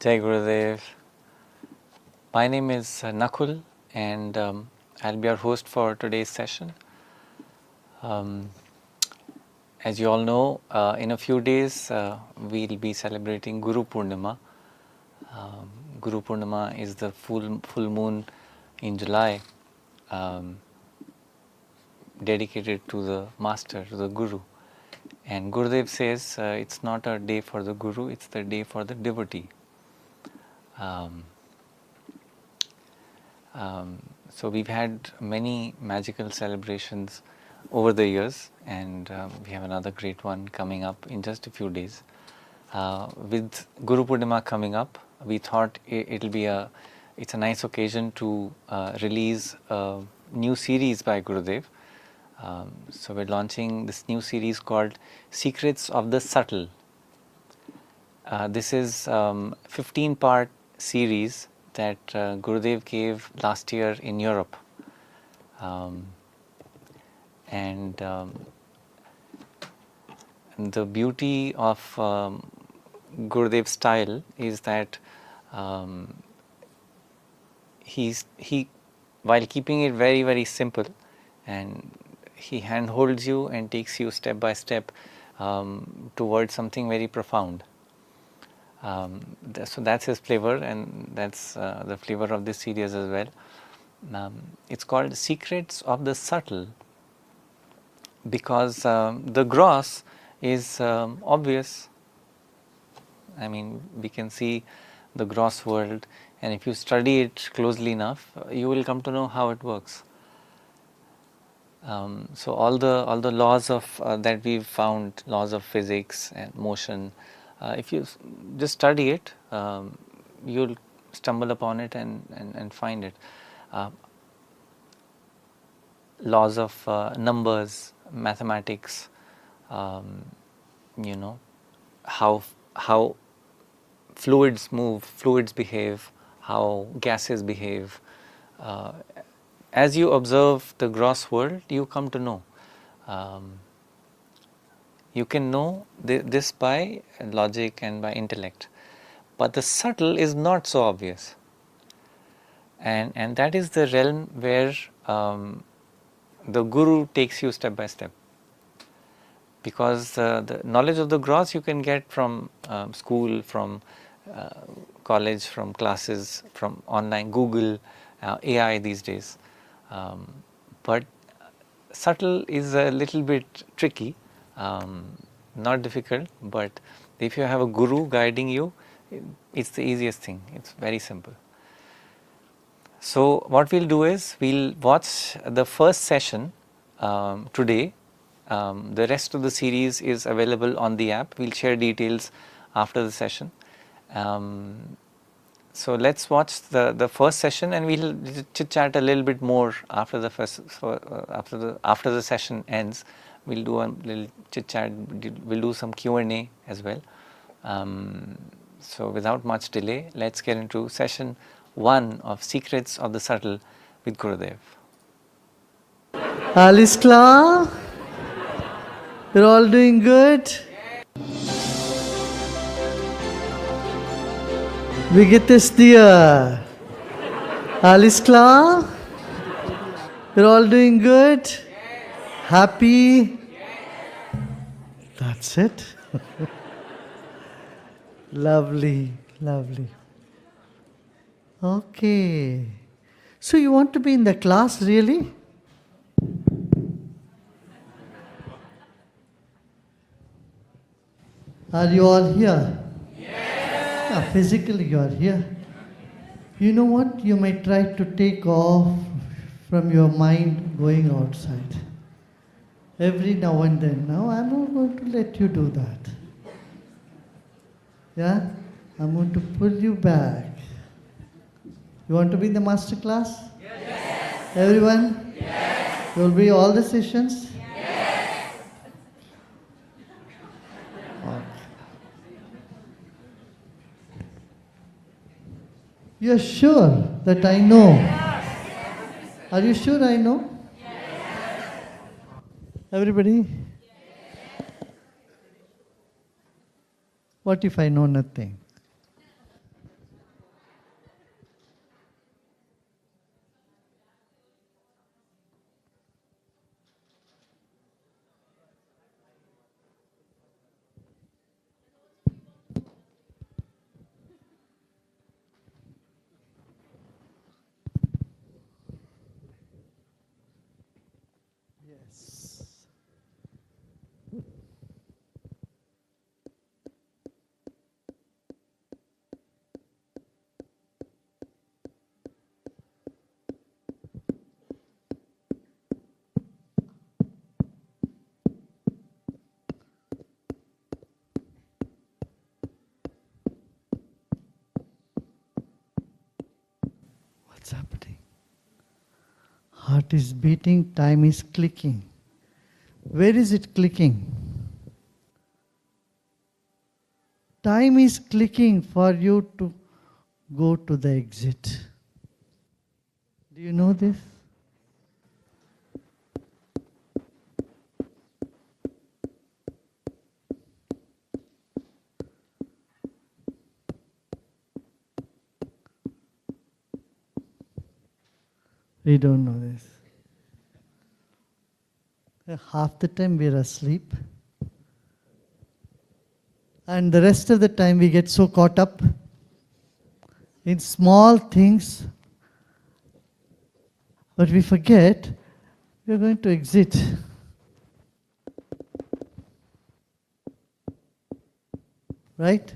Jai Gurudev. My name is Nakul and I'll be your host for today's session. As you all know, in a few days we'll be celebrating Guru Purnima. Guru Purnima is the full moon in July, dedicated to the Master, to the Guru. And Gurudev says it's not a day for the Guru, it's the day for the devotee. So we've had many magical celebrations over the years, and we have another great one coming up in just a few days. With Guru Purnima coming up, we thought it's a nice occasion to release a new series by Gurudev. So we're launching this new series called Secrets of the Subtle. This is 15-part series that Gurudev gave last year in Europe. And the beauty of Gurudev's style is that he while keeping it very, very simple, and he handholds you and takes you step by step towards something very profound. So that's his flavor, and that's the flavor of this series as well. It's called Secrets of the Subtle because the gross is obvious. I mean, we can see the gross world, and if you study it closely enough, you will come to know how it works. So all the laws of that we've found, laws of physics and motion, if you just study it, you'll stumble upon it and find it. Laws of numbers, mathematics, how fluids move, fluids behave, how gases behave. As you observe the gross world, you come to know. You can know this by logic and by intellect, but the subtle is not so obvious, and that is the realm where the Guru takes you step by step. Because the knowledge of the gross you can get from school, from college, from classes, from online, Google, AI these days. But subtle is a little bit tricky, not difficult, but if you have a Guru guiding you, it's the easiest thing. It's very simple. So what we'll do is we'll watch the first session today. The rest of the series is available on the app. We'll share details after the session. So let's watch the first session, and we'll chit chat a little bit more after the after the session ends. We'll do a little chit chat. We'll do some Q&A as well. So without much delay, let's get into session 1 of Secrets of the Subtle with Gurudev. Alles klar? You're all doing good? Wie geht es dir? Alles klar? You're all doing good? Happy? That's it. Lovely, lovely. Okay. So you want to be in the class, really? Are you all here? Yes. Yeah, physically you are here. You know what? You might try to take off from your mind going outside. Every now and then. Now I'm not going to let you do that. Yeah? I'm going to pull you back. You want to be in the master class? Yes. Everyone? Yes. You will be all the sessions? Yes. Okay. You're sure that I know? Are you sure I know? Yes. Everybody? Yes. What if I know nothing? What's happening? Heart is beating, time is clicking. Where is it clicking? Time is clicking for you to go to the exit. Do you know this? We don't know this. Half the time we are asleep, and the rest of the time we get so caught up in small things, but we forget we are going to exit. Right?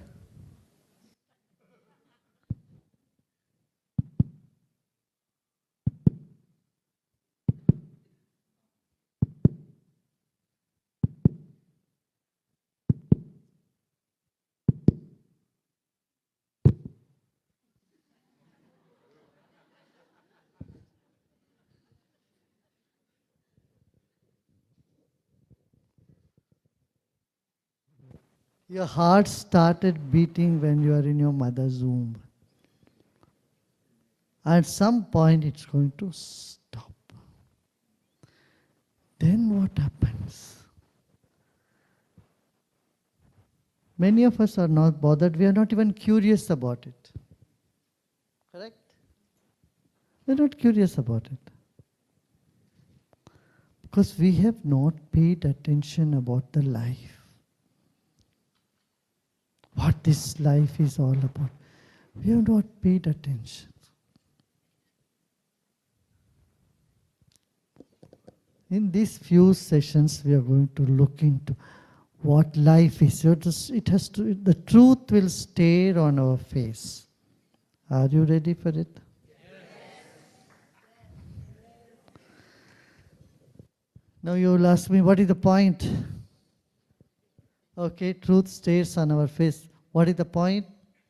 Your heart started beating when you are in your mother's womb. At some point, it's going to stop. Then what happens? Many of us are not bothered. We are not even curious about it. Correct? We're not curious about it. Because we have not paid attention about the life. What this life is all about. We have not paid attention. In these few sessions, we are going to look into what life is. It has to. The truth will stare on our face. Are you ready for it? Now you will ask me, what is the point? Okay, truth stares on our face. What is the point?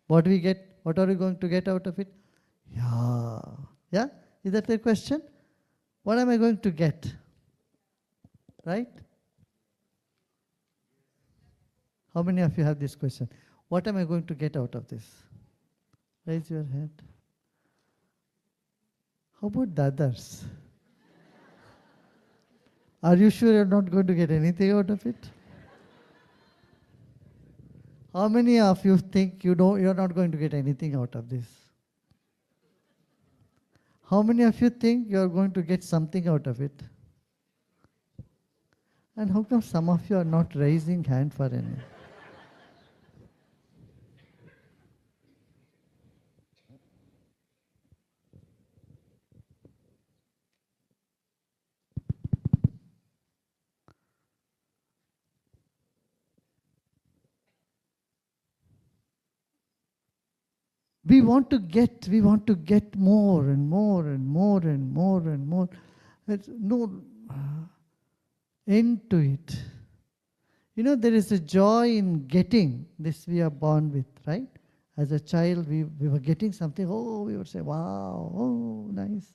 What do we get? What are we going to get out of it? Yeah. Yeah? Is that the question? What am I going to get? Right? How many of you have this question? What am I going to get out of this? Raise your hand. How about the others? Are you sure you're not going to get anything out of it? How many of you think you're not going to get anything out of this? How many of you think you're going to get something out of it? And how come some of you are not raising hand for any? We want to get more and more and more and more and more. There's no end to it. You know, there is a joy in getting this we are born with, right? As a child, we were getting something, oh, we would say, wow, oh, nice.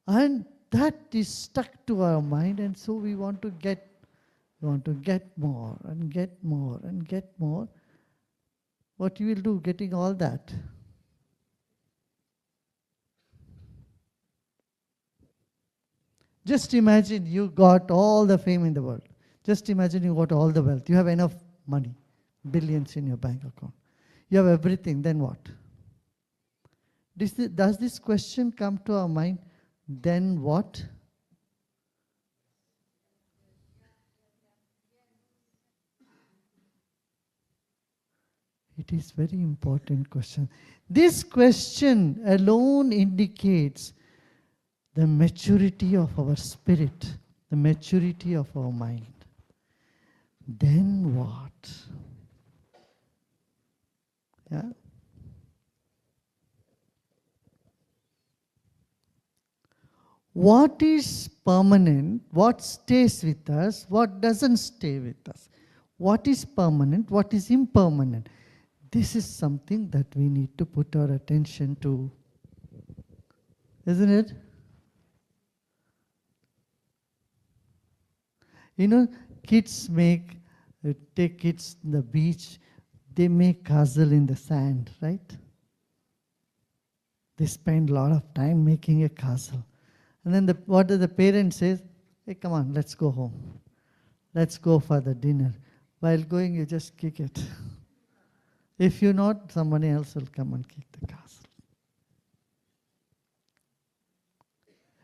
And that is stuck to our mind, and so we want to get more and get more and get more. What you will do getting all that? Just imagine you got all the fame in the world. Just imagine you got all the wealth. You have enough money, billions in your bank account. You have everything, then what? Does this question come to our mind? Then what? It is very important question. This question alone indicates the maturity of our spirit, the maturity of our mind. Then what? Yeah. What is permanent? What stays with us? What doesn't stay with us? What is permanent? What is impermanent? This is something that we need to put our attention to, isn't it? You know, kids take kids to the beach, they make castle in the sand, right? They spend a lot of time making a castle. And then what do the parents say? Hey, come on, let's go home. Let's go for the dinner. While going, you just kick it. If you not, somebody else will come and kick the castle.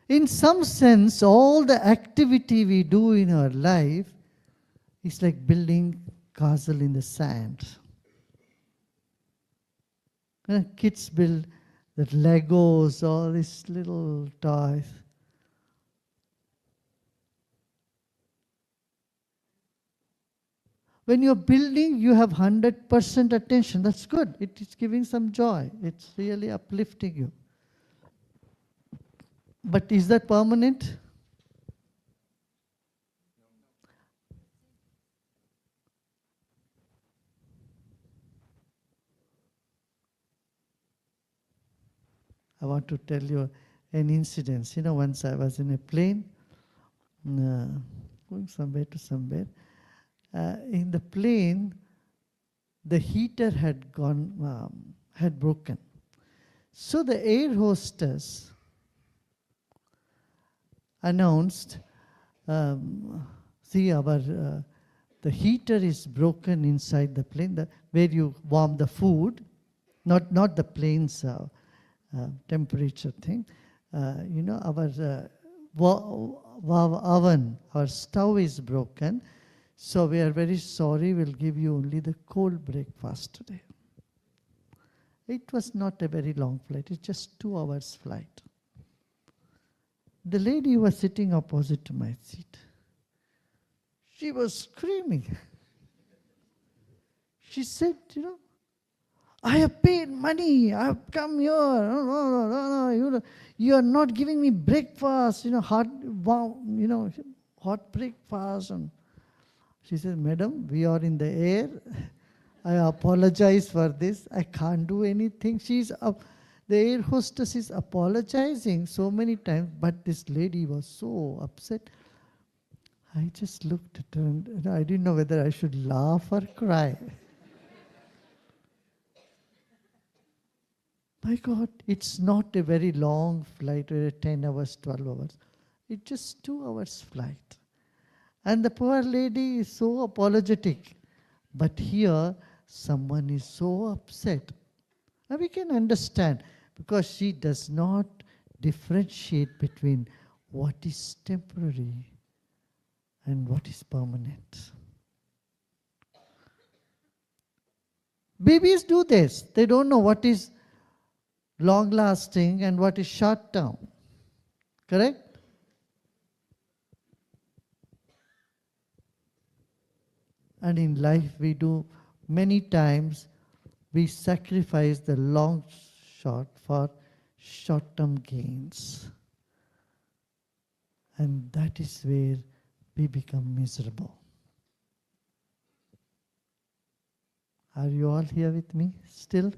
In some sense, all the activity we do in our life is like building castle in the sand. Kids build the Legos, all these little toys. When you're building, you have 100% attention. That's good. It is giving some joy. It's really uplifting you. But is that permanent? I want to tell you an incident. Once I was in a plane, going somewhere to somewhere. In the plane, the heater had broken. So the air hostess announced, see, the heater is broken inside the plane, where you warm the food, not the plane's temperature thing. Our oven, our stove is broken. So we are very sorry, we'll give you only the cold breakfast today. It was not a very long flight, it's just 2 hours flight. The lady was sitting opposite to my seat. She was screaming. She said, I have paid money, I have come here, no, you are not giving me breakfast, hot breakfast. And she said, Madam, we are in the air. I apologize for this. I can't do anything. The air hostess is apologizing so many times, but this lady was so upset. I just looked at her and I didn't know whether I should laugh or cry. My God, it's not a very long flight, 10 hours, 12 hours. It's just 2 hours flight. And the poor lady is so apologetic. But here, someone is so upset. Now we can understand, because she does not differentiate between what is temporary and what is permanent. Babies do this. They don't know what is long-lasting and what is short-term. Correct? And in life we do many times, we sacrifice the long short for short-term gains. And that is where we become miserable. Are you all here with me still?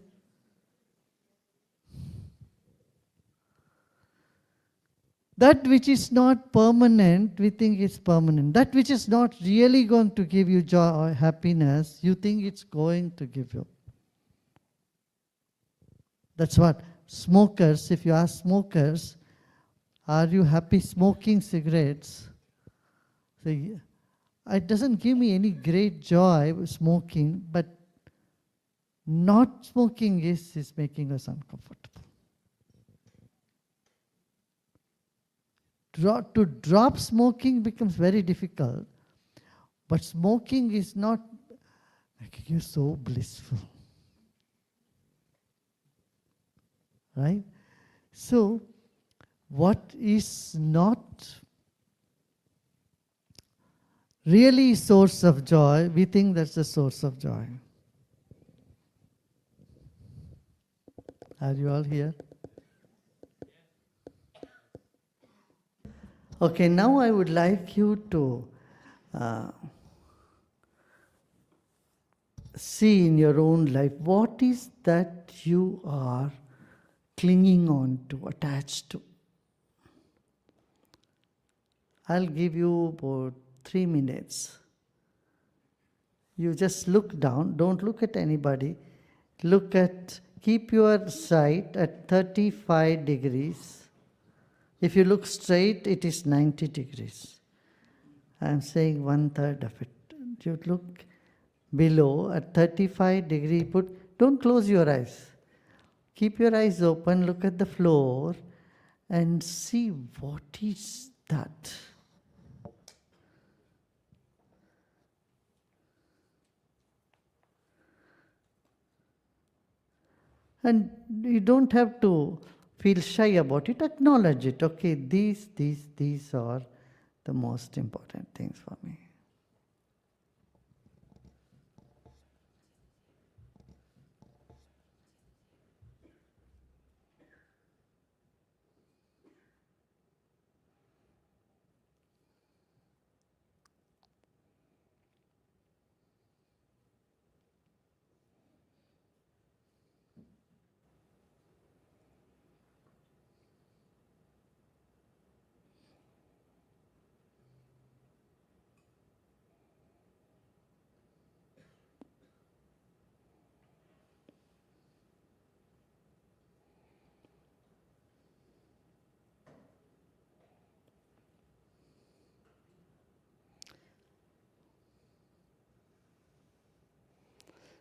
That which is not permanent, we think is permanent. That which is not really going to give you joy or happiness, you think it's going to give you. That's what smokers, if you ask smokers, are you happy smoking cigarettes? Say, it doesn't give me any great joy smoking, but not smoking is making us uncomfortable. To drop smoking becomes very difficult, but smoking is not, you're so blissful. Right? So, what is not really source of joy, we think that's the source of joy. Are you all here? Okay, now I would like you to see in your own life, what is that you are clinging on to, attached to. I'll give you about 3 minutes. You just look down, don't look at anybody. Keep your sight at 35 degrees. If you look straight, it is 90 degrees. I'm saying 1/3 of it. You look below at 35 degree, don't close your eyes. Keep your eyes open, look at the floor and see what is that. And you don't have to feel shy about it, acknowledge it. Okay, these are the most important things for me.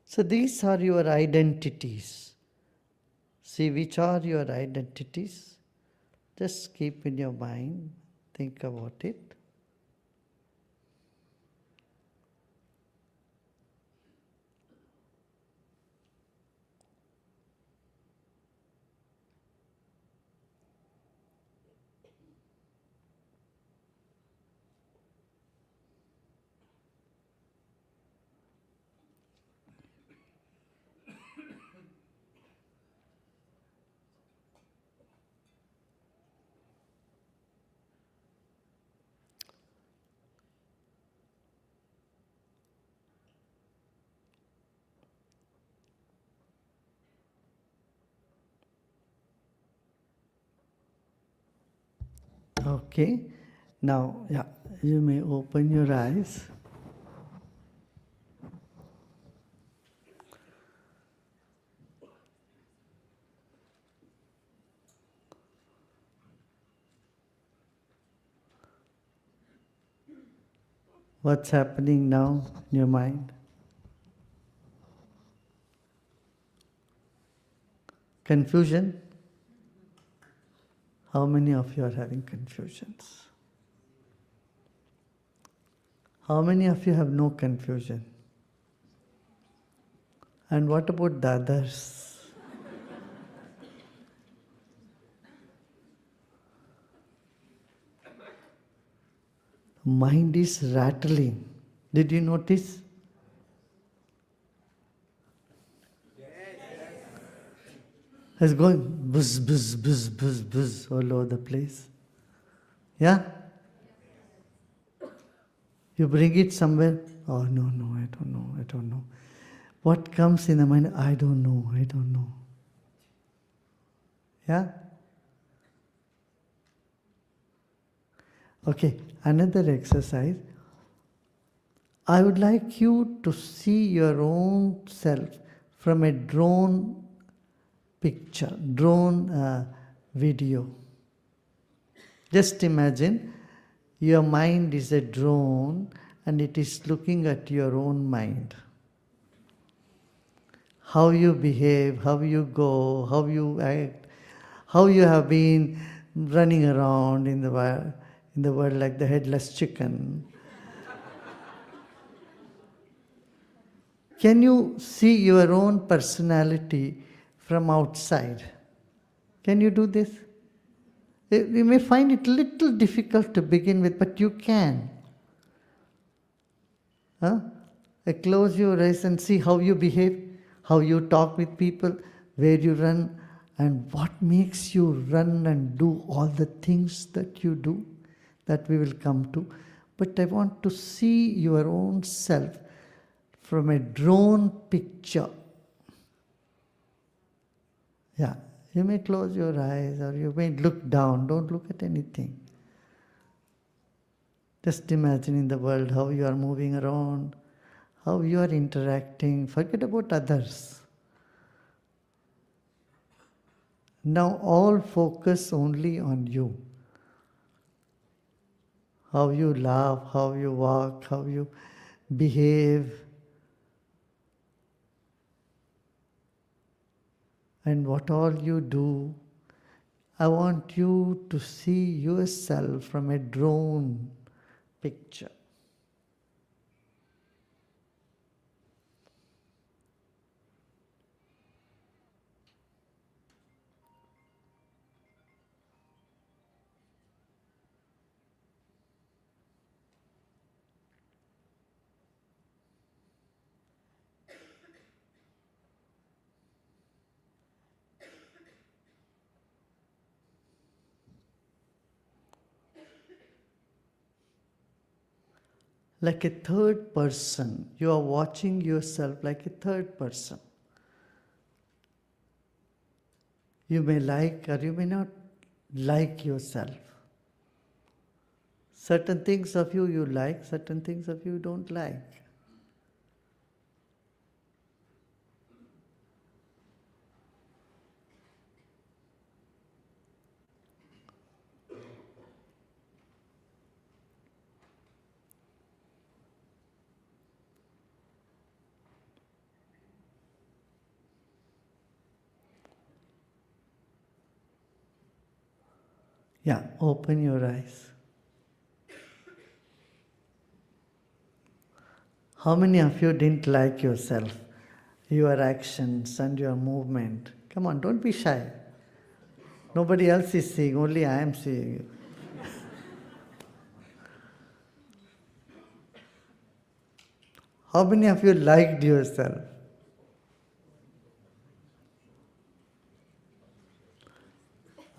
So these are your identities. See which are your identities. Just keep in your mind, think about it. Okay, now, you may open your eyes. What's happening now in your mind? Confusion? How many of you are having confusions? How many of you have no confusion? And what about the others? Mind is rattling. Did you notice? It's going buzz, buzz, buzz, buzz, buzz all over the place. Yeah? You bring it somewhere. Oh, no, I don't know. What comes in the mind? I don't know. Yeah? Okay, another exercise. I would like you to see your own self from a drone picture, drone video. Just imagine your mind is a drone and it is looking at your own mind. How you behave, how you go, how you act, how you have been running around in the world like the headless chicken. Can you see your own personality from outside? Can you do this? You may find it a little difficult to begin with, but you can. Close your eyes and see how you behave, how you talk with people, where you run, and what makes you run and do all the things that you do, that we will come to. But I want to see your own self from a drone picture. Yeah, you may close your eyes or you may look down. Don't look at anything. Just imagining the world, how you are moving around, how you are interacting. Forget about others. Now all focus only on you. How you laugh, how you walk, how you behave. And what all you do. I want you to see yourself from a drone picture. Like a third person. You are watching yourself like a third person. You may like or you may not like yourself. Certain things of you like, certain things of you don't like. Yeah, open your eyes. How many of you didn't like yourself, your actions and your movement? Come on, don't be shy. Nobody else is seeing, only I am seeing you. How many of you liked yourself?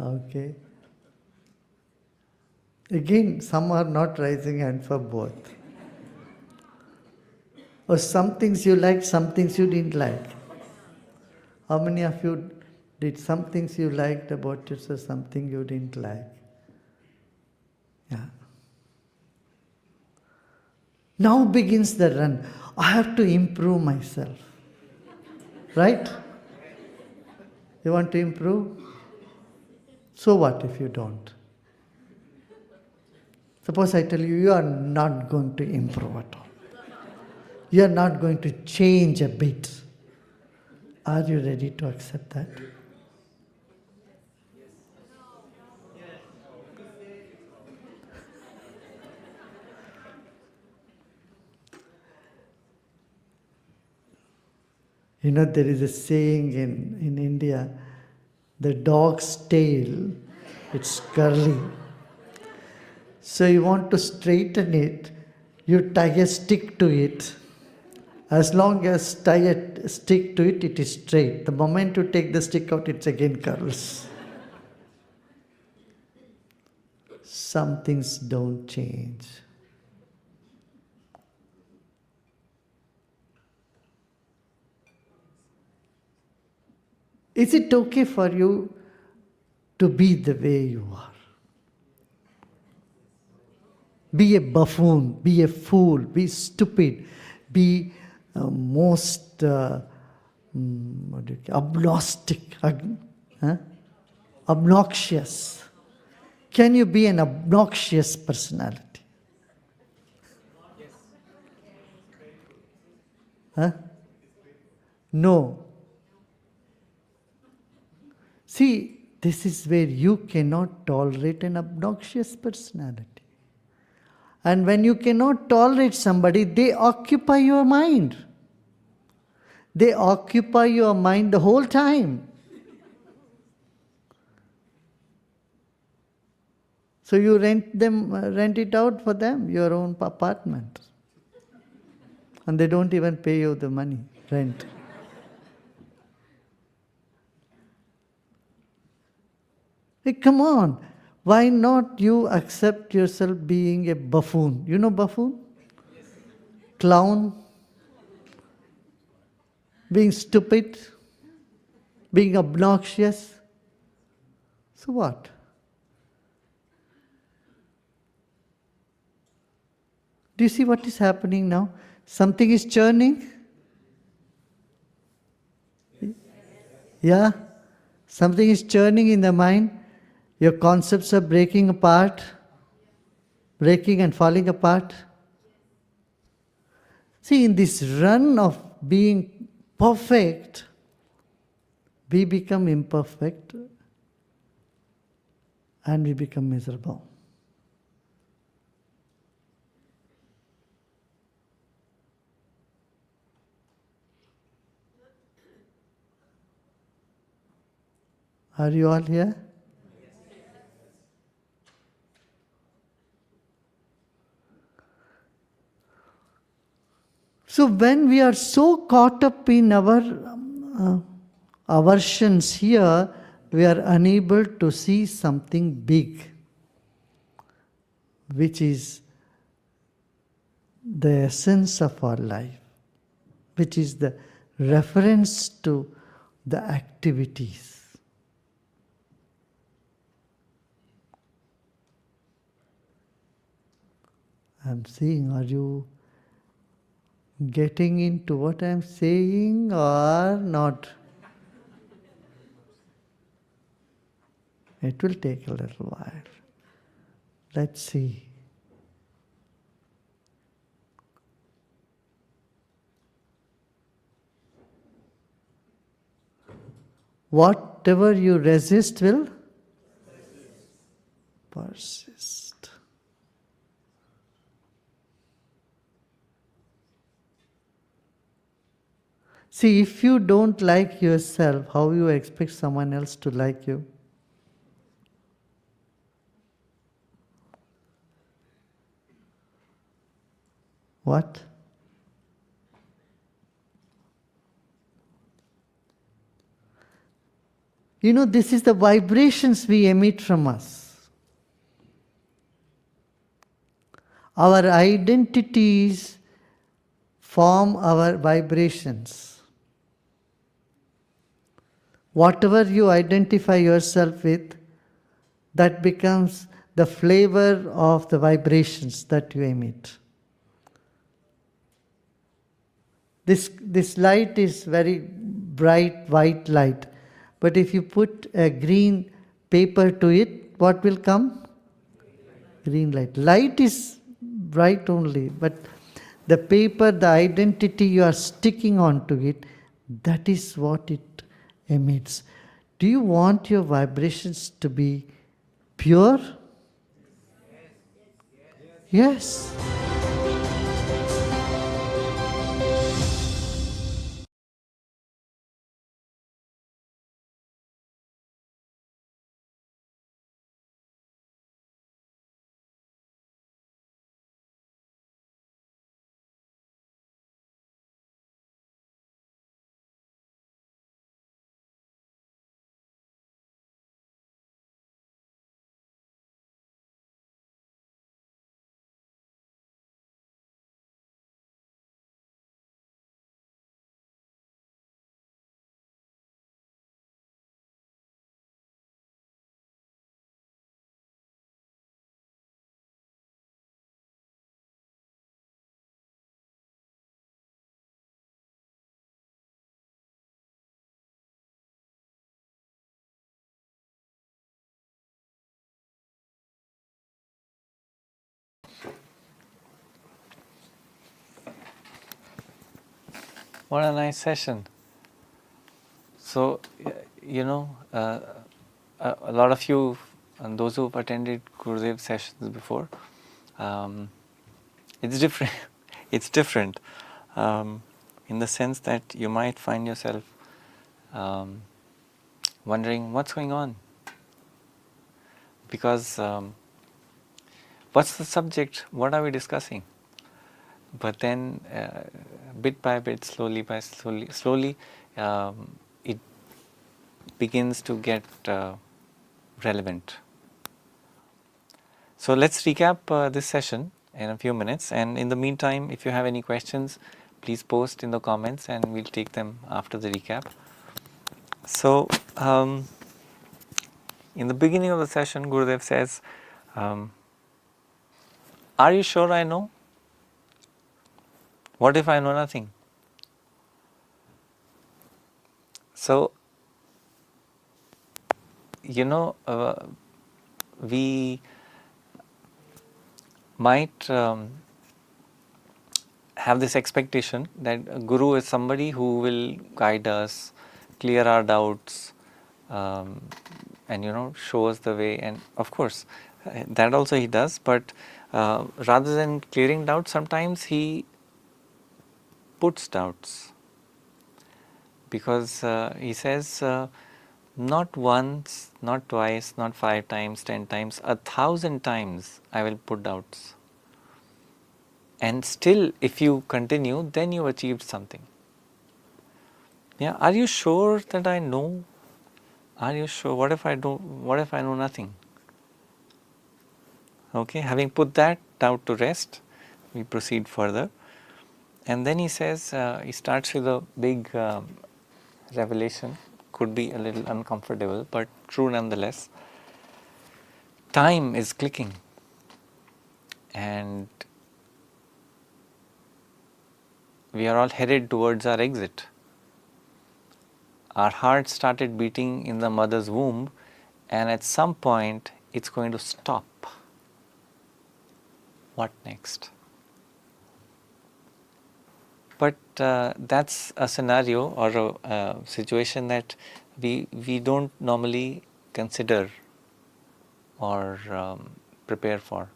Okay. Again, some are not raising hand for both. Or some things you liked, some things you didn't like. How many of you did some things you liked about yourself, something you didn't like? Yeah. Now begins the run. I have to improve myself. Right? You want to improve? So what if you don't? Suppose I tell you, you are not going to improve at all. You are not going to change a bit. Are you ready to accept that? You know, there is a saying in India, the dog's tail, it's curly. So you want to straighten it, you tie a stick to it. As long as tie a stick to it, it is straight. The moment you take the stick out, it's again curls. Some things don't change. Is it okay for you to be the way you are? Be a buffoon, be a fool, be stupid, be most agnostic, obnoxious. Can you be an obnoxious personality? Huh? No. See, this is where you cannot tolerate an obnoxious personality. And when you cannot tolerate somebody, they occupy your mind. They occupy your mind the whole time. So you rent it out for them, your own apartment. And they don't even pay you the money, rent. Hey, come on. Why not you accept yourself being a buffoon? You know buffoon? Yes. Clown? being stupid, being obnoxious. So what? Do you see what is happening now? Something is churning. Yeah? Something is churning in the mind. Your concepts are breaking apart, breaking and falling apart. See, in this run of being perfect, we become imperfect and we become miserable. Are you all here? So when we are so caught up in our aversions here, we are unable to see something big, which is the essence of our life, which is the reference to the activities. I'm seeing, are you getting into what I'm saying or not? It will take a little while. Let's see. Whatever you resist will persist. See, if you don't like yourself, how you expect someone else to like you? What? You know, this is the vibrations we emit from us. Our identities form our vibrations. Whatever you identify yourself with, that becomes the flavor of the vibrations that you emit. This light is very bright white light. But if you put a green paper to it, what will come? Green light. Light is bright only, but the paper, the identity you are sticking onto it, that is what it emits. Do you want your vibrations to be pure? Yes. What a nice session. So, a lot of you, and those who've attended Gurudev sessions before, it's different. It's different in the sense that you might find yourself wondering what's going on, because what's the subject? What are we discussing? But then, bit by bit, slowly, it begins to get relevant. So let's recap this session in a few minutes, and in the meantime, if you have any questions, please post in the comments and we'll take them after the recap. So, in the beginning of the session, Gurudev says, are you sure I know? What if I know nothing? So, we might have this expectation that a guru is somebody who will guide us, clear our doubts, and show us the way. And of course, that also he does. But rather than clearing doubts, sometimes he puts doubts, because he says, not once, not twice, not 5 times, 10 times, 1,000 times I will put doubts. And still, if you continue, then you achieved something. Yeah, are you sure that I know? Are you sure? What if I don't? What if I know nothing? Okay, having put that doubt to rest, we proceed further. And then he says, he starts with a big revelation, could be a little uncomfortable, but true nonetheless. Time is clicking, and we are all headed towards our exit. Our heart started beating in the mother's womb, and at some point it's going to stop. What next? But that's a scenario or a situation that we don't normally consider or prepare for.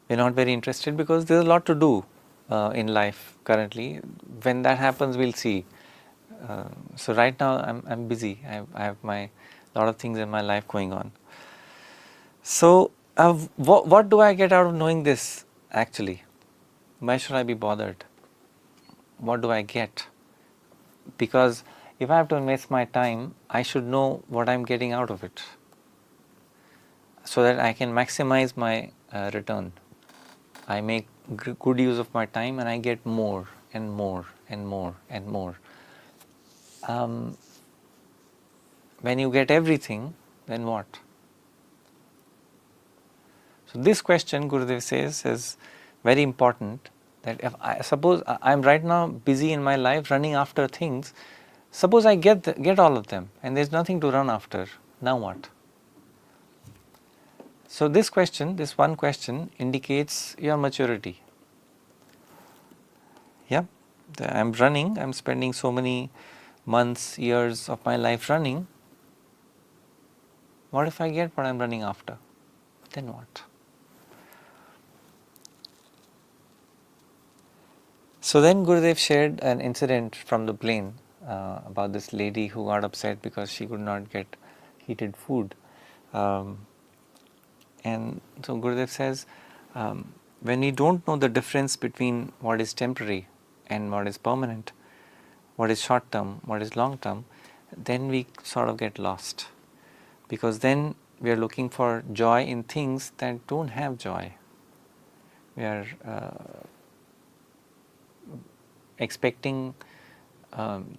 We're not very interested because there's a lot to do in life currently. When that happens, we'll see. So right now I'm busy. I have my lot of things in my life going on. So what do I get out of knowing this actually? Why should I be bothered? What do I get? Because if I have to invest my time, I should know what I'm getting out of it, so that I can maximize my return. I make good use of my time and I get more and more and more and more. When you get everything, then what? So this question, Gurudev says, is very important. That if I suppose I'm right now busy in my life running after things, suppose I get all of them and there's nothing to run after, now what? So this question, this one question, indicates your maturity. Yeah, I'm running, I'm spending so many months, years of my life running. What if I get what I'm running after? Then what? So then Gurudev shared an incident from the plane about this lady who got upset because she could not get heated food. And so Gurudev says, when we don't know the difference between what is temporary and what is permanent, what is short term, what is long term, then we sort of get lost. Because then we are looking for joy in things that don't have joy. We are expecting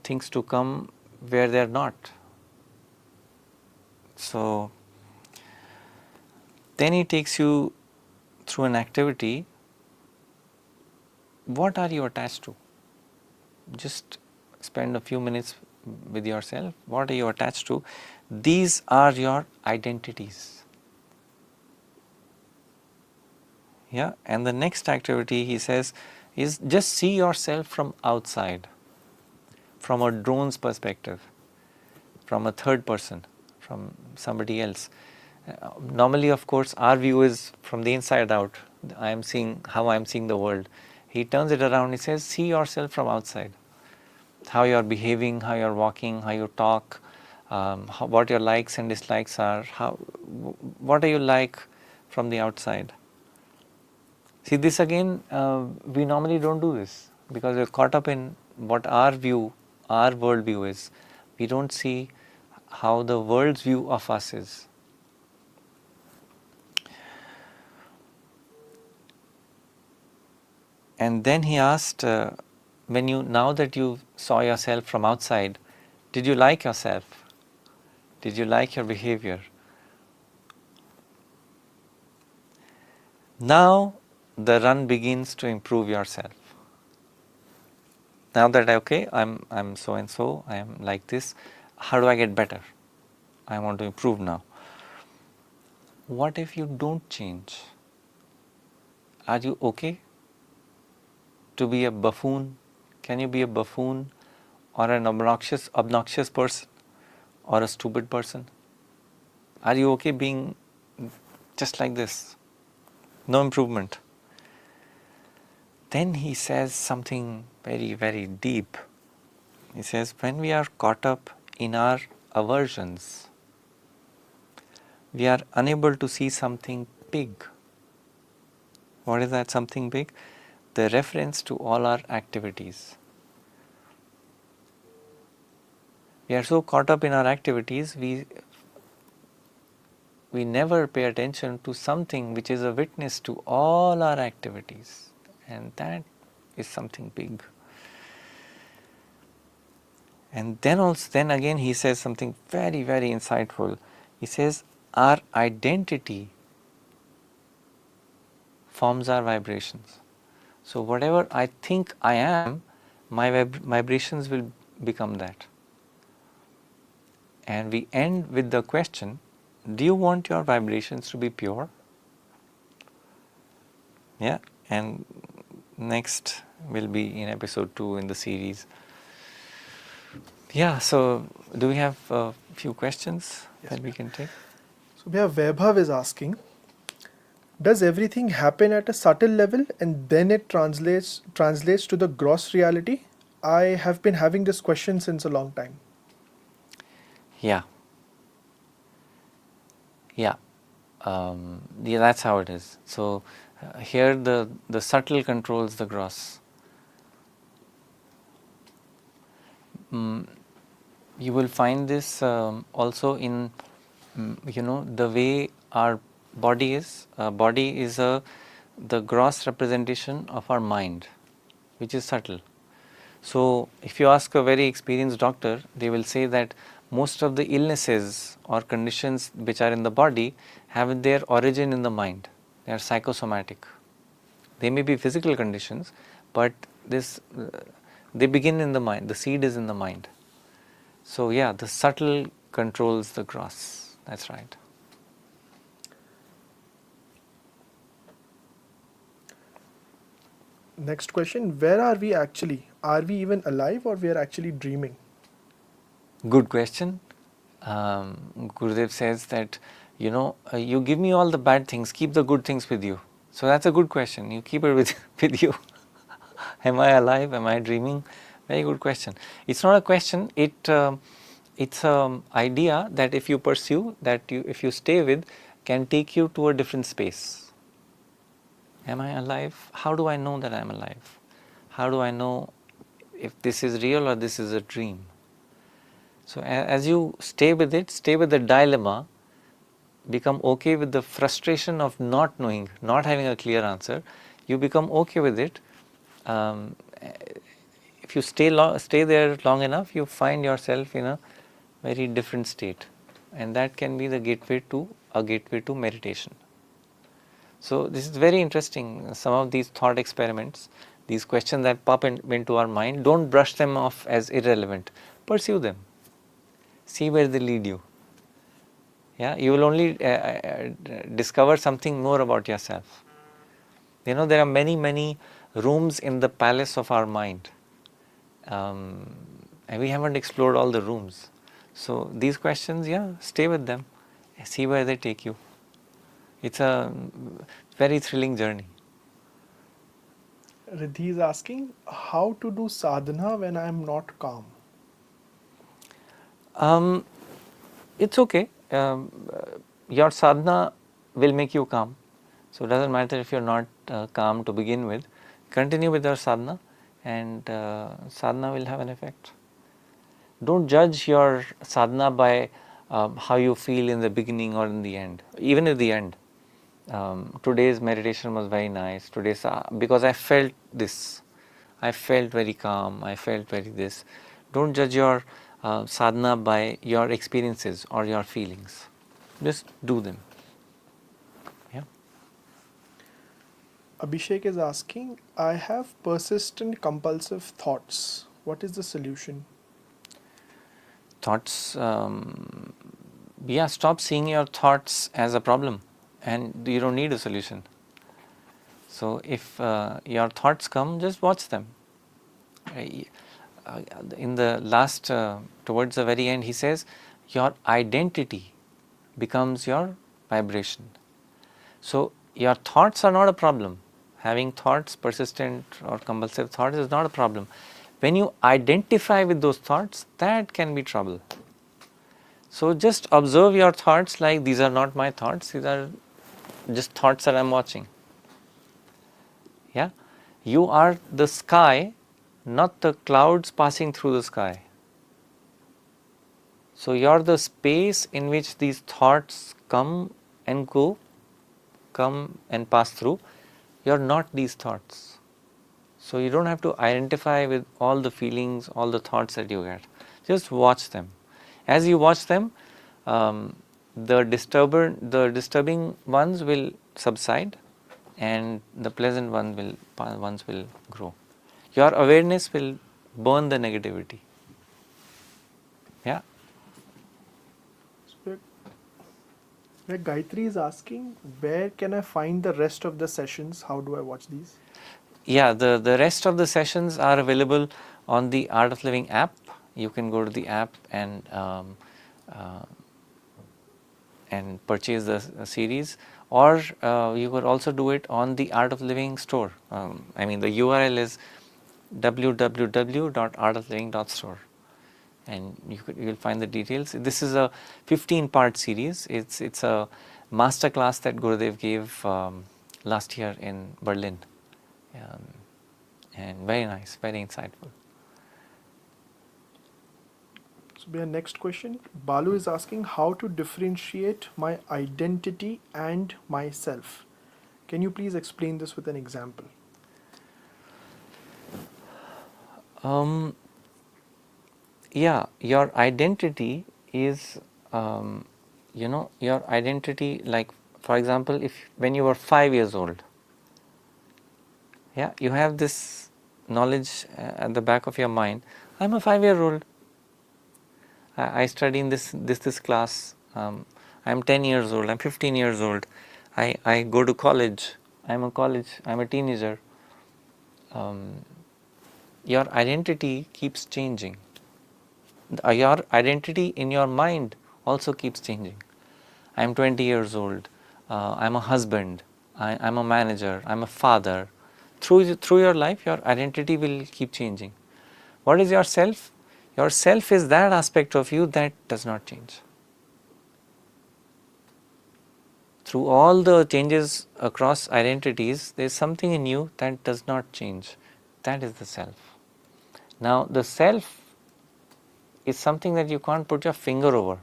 things to come where they are not. So then he takes you through an activity. What are you attached to? Just spend a few minutes with yourself. What are you attached to? These are your identities. Yeah, and the next activity he says is just see yourself from outside, from a drone's perspective, from a third person, from somebody else. Normally, of course, our view is from the inside out. I am seeing how I am seeing the world. He turns it around. He says, see yourself from outside. How you are behaving, how you are walking, how you talk, what your likes and dislikes are. What are you like from the outside? See, this again, we normally don't do this because we're caught up in what our view, our world view is. We don't see how the world's view of us is. And then he asked, now that you saw yourself from outside, did you like yourself? Did you like your behavior? Now the run begins to improve yourself. Now that okay, I'm so and so, I am like this, how do I get better? I want to improve now. What if you don't change? Are you okay to be a buffoon? Can you be a buffoon or an obnoxious person or a stupid person? Are you okay being just like this? No improvement. Then he says something very, very deep. He says, when we are caught up in our aversions, we are unable to see something big. What is that something big? The reference to all our activities. We are so caught up in our activities, we never pay attention to something which is a witness to all our activities, and that is something big. And then again he says something very, very insightful. He says, our identity forms our vibrations. So whatever I think I am, my vibrations will become that. And we end with the question, do you want your vibrations to be pure? Yeah, and next will be in episode 2 in the series. Yeah, so do we have a few questions that we can take? So we have Vaibhav is asking, does everything happen at a subtle level and then it translates to the gross reality? I have been having this question since a long time. Yeah. Yeah, that's how it is. So here the subtle controls the gross. You will find this also in the way our body is. Body is the gross representation of our mind, which is subtle. So if you ask a very experienced doctor, they will say that most of the illnesses or conditions which are in the body have their origin in the mind. They are psychosomatic. They may be physical conditions, but they begin in the mind. The seed is in the mind. So yeah, the subtle controls the gross. That's right. Next question, where are we actually? Are we even alive or we are actually dreaming? Good question. Gurudev says that, you give me all the bad things, keep the good things with you. So that's a good question. You keep it with you. Am I alive? Am I dreaming? Very good question. It's not a question. It's an idea that if you pursue, if you stay with, can take you to a different space. Am I alive? How do I know that I'm alive? How do I know if this is real or this is a dream? So as you stay with it, stay with the dilemma, become okay with the frustration of not knowing, not having a clear answer, you become okay with it. If you stay there long enough, you find yourself in a very different state, and that can be the gateway to meditation. So this is very interesting. Some of these thought experiments, these questions that pop into our mind, don't brush them off as irrelevant. Pursue them. See where they lead you. Yeah, you will only discover something more about yourself. There are many, many rooms in the palace of our mind. And we haven't explored all the rooms. So these questions, stay with them. See where they take you. It's a very thrilling journey. Riddhi is asking, how to do sadhana when I am not calm? It's okay. Your sadhana will make you calm. So it doesn't matter if you're not calm to begin with. Continue with your sadhana, and sadhana will have an effect. Don't judge your sadhana by how you feel in the beginning or in the end, even at the end. today's meditation was very nice, today's, because I felt this, I felt very calm, I felt very this. Don't judge your sadhana by your experiences or your feelings. Just do them. Yeah. Abhishek is asking, I have persistent compulsive thoughts. What is the solution? Thoughts, yeah, stop seeing your thoughts as a problem, and you don't need a solution. So if your thoughts come, just watch them. In the last, towards the very end, he says, your identity becomes your vibration. So your thoughts are not a problem. Having thoughts, persistent or compulsive thoughts, is not a problem. When you identify with those thoughts, that can be trouble. So just observe your thoughts like these are not my thoughts, these are just thoughts that I am watching. Yeah, you are the sky, not the clouds passing through the sky. So you are the space in which these thoughts come and go, come and pass through. You are not these thoughts. So you don't have to identify with all the feelings, all the thoughts that you get. Just watch them. As you watch them, the disturbing ones will subside, and the pleasant ones will grow. Your awareness will burn the negativity. Yeah. So where Gayatri is asking, where can I find the rest of the sessions? How do I watch these? Yeah, the rest of the sessions are available on the Art of Living app. You can go to the app and purchase the series, or you could also do it on the Art of Living store. I mean, the URL is www.artofliving.store, and you'll find the details. This is a 15-part series. It's a masterclass that Gurudev gave last year in Berlin, and very nice, very insightful. So our next question, Balu is asking how to differentiate my identity and myself. Can you please explain this with an example? Yeah, your identity is, your identity, like, for example, if when you were 5 years old, yeah, you have this knowledge at the back of your mind, I'm a 5-year-old. I study in this class. I'm 10 years old. I'm 15 years old. I go to college. I'm a teenager. Your identity keeps changing. Your identity in your mind also keeps changing. I'm 20 years old. I'm a husband. I'm a manager. I'm a father. Through your life, your identity will keep changing. What is your self? Your self is that aspect of you that does not change. Through all the changes across identities, there is something in you that does not change. That is the self. Now, the self is something that you can't put your finger over.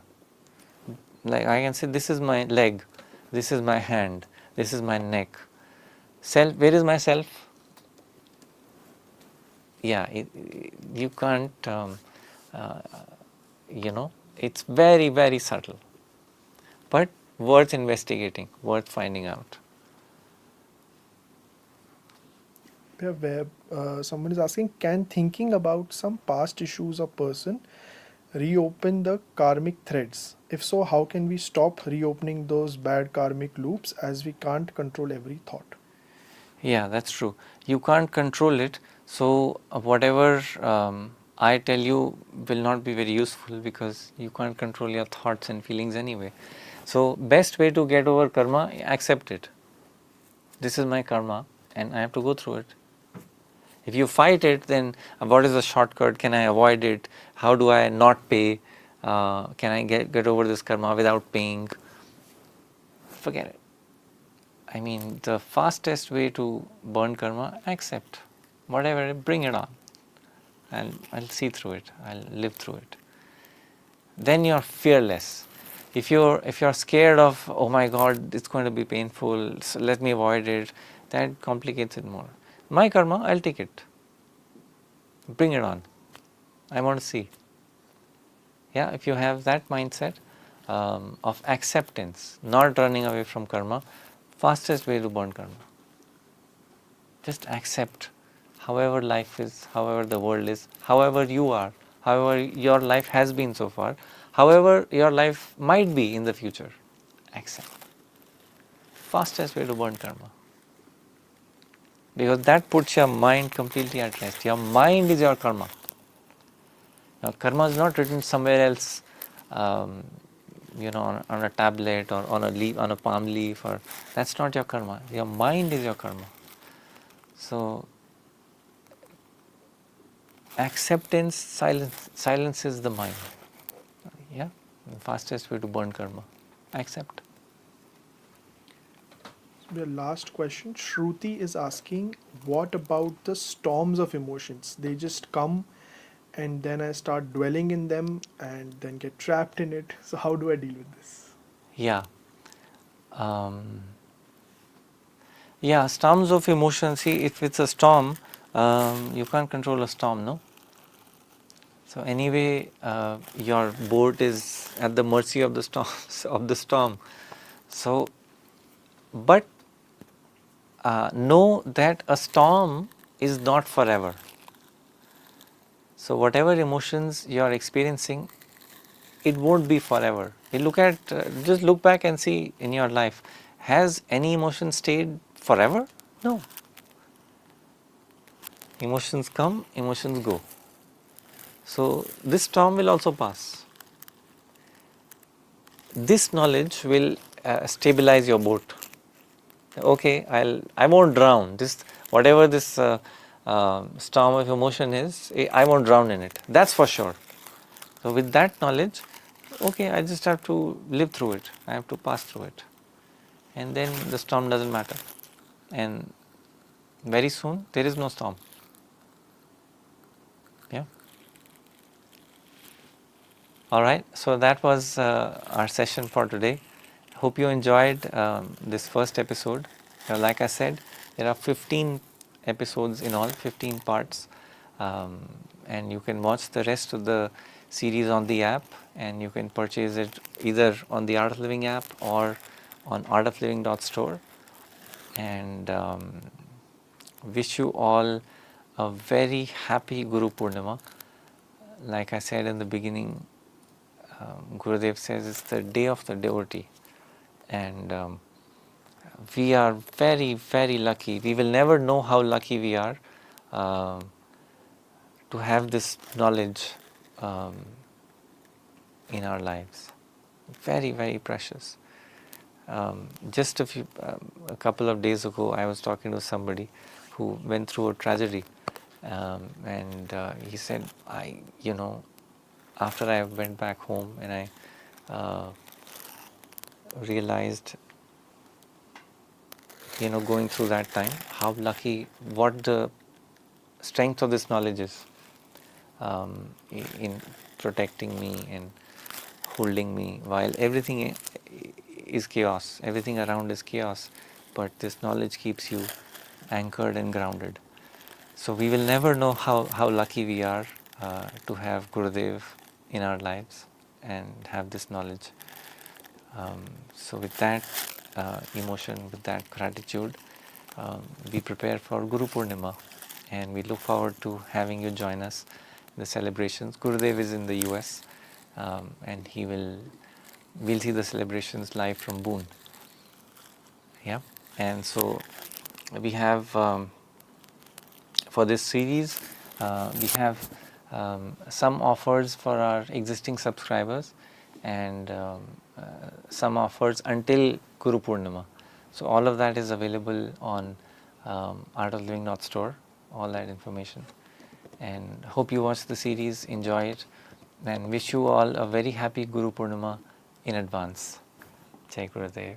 Like I can say, this is my leg, this is my hand, this is my neck. Self, where is my self? Yeah, you can't, it's very, very subtle, but worth investigating, worth finding out. Yeah, where someone is asking, can thinking about some past issues or person reopen the karmic threads? If so, how can we stop reopening those bad karmic loops, as we can't control every thought? Yeah, that's true. You can't control it. So whatever I tell you will not be very useful, because you can't control your thoughts and feelings anyway. So best way to get over karma, accept it. This is my karma and I have to go through it. If you fight it, then what is the shortcut? Can I avoid it? How do I not pay? Can I get over this karma without paying? Forget it. I mean, the fastest way to burn karma, accept. Whatever, bring it on. I'll see through it. I'll live through it. Then you're fearless. If you're scared of, oh my God, it's going to be painful, so let me avoid it, that complicates it more. My karma, I'll take it. Bring it on. I want to see. Yeah, if you have that mindset of acceptance, not running away from karma, fastest way to burn karma. Just accept however life is, however the world is, however you are, however your life has been so far, however your life might be in the future. Accept. Fastest way to burn karma. Because that puts your mind completely at rest. Your mind is your karma. Now, karma is not written somewhere else, on a tablet or on a leaf, on a palm leaf, or that's not your karma. Your mind is your karma. So, acceptance silences the mind. Yeah, the fastest way to burn karma. Accept. The last question, Shruti is asking, what about the storms of emotions? They just come and then I start dwelling in them and then get trapped in it. So how do I deal with this? Yeah. Yeah, storms of emotion. See, if it's a storm, you can't control a storm, no? So anyway, your boat is at the mercy of the storms of the storm. So, but know that a storm is not forever. So whatever emotions you are experiencing, it won't be forever. You look at, just look back and see in your life, has any emotion stayed forever? No. Emotions come, emotions go. So this storm will also pass. This knowledge will stabilize your boat. Okay, I won't drown. This whatever this storm of emotion is, I won't drown in it. That's for sure. So with that knowledge, okay, I just have to live through it. I have to pass through it, and then the storm doesn't matter. And very soon there is no storm. Yeah. All right. So that was our session for today. Hope you enjoyed this first episode. Like I said, there are 15 episodes in all, 15 parts, and you can watch the rest of the series on the app, and you can purchase it either on the Art of Living app or on artofliving.store. And wish you all a very happy Guru Purnima. Like I said in the beginning, Gurudev says it's the day of the devotee, and we are very, very lucky. We will never know how lucky we are to have this knowledge in our lives. Very, very precious. Just a couple of days ago, I was talking to somebody who went through a tragedy, and he said, after I went back home and I realized, going through that time, how lucky, what the strength of this knowledge is in protecting me and holding me while everything is chaos, everything around is chaos, but this knowledge keeps you anchored and grounded. So we will never know how lucky we are to have Gurudev in our lives and have this knowledge. So with that emotion, with that gratitude, we prepare for Guru Purnima, and we look forward to having you join us in the celebrations. Gurudev is in the US, and we'll see the celebrations live from Boon. Yeah, and so we have for this series we have some offers for our existing subscribers, and some offers until Guru Purnima. So all of that is available on artofliving.store, all that information. And hope you watch the series, enjoy it, and wish you all a very happy Guru Purnima in advance. Jai Gurudev.